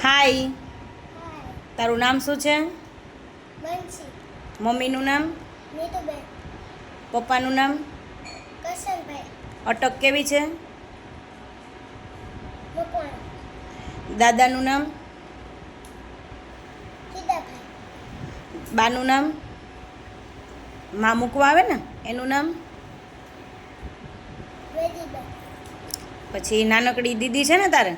હાય, તારું નામ શું છે? બંસી. મમ્મીનું નામ? નીતુબેન. પપ્પાનું નામ? કરશનભાઈ. અટક કેવી છે? મકવાણા. દાદાનું નામ? સીતાભાઈ. બાનું નામ? માં મૂકવા આવે ને એનું નામ? વેદીબેન. પછી નાનકડી દીદી છે ને તારે,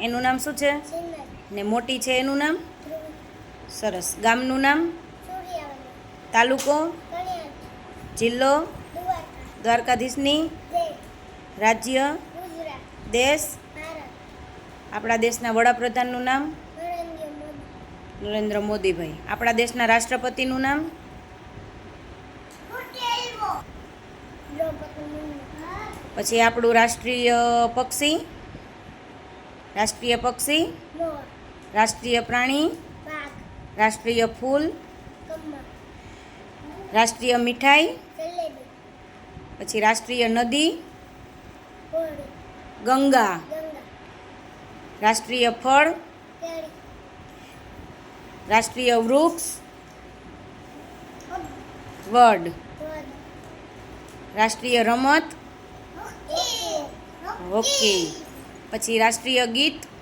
એનું નામ શું છે? સિન્નર. ને મોટી છે એનું નામ? ધ્રુવી. સરસ. ગામનું નામ? સૂર્યાવલી. તાલુકો? કણિયાદ. જિલ્લો? દ્વારકા. દ્વારકાધીશની? જય. રાજ્ય? ગુજરાત. દેશ? ભારત. આપણા દેશના વડાપ્રધાનનું નામ? નરેન્દ્ર મોદી. નરેન્દ્ર મોદીભાઈ. આપણા દેશના રાષ્ટ્રપતિનું નામ? દ્રૌપદી મુર્મુ. પછી આપણું રાષ્ટ્રીય પક્ષી? રાષ્ટ્રીય પક્ષી? મોર. રાષ્ટ્રીય પ્રાણી? વાઘ. રાષ્ટ્રીય ફૂલ? કમળ. રાષ્ટ્રીય મીઠાઈ? જલેબી. પછી રાષ્ટ્રીય નદી? હોળી. ગંગા. ગંગા. રાષ્ટ્રીય ફળ? કેરી. રાષ્ટ્રીય વૃક્ષ? વડ. ધોધ. રાષ્ટ્રીય રમત? હોકી. હોકી. પછી રાષ્ટ્રીય ગીત?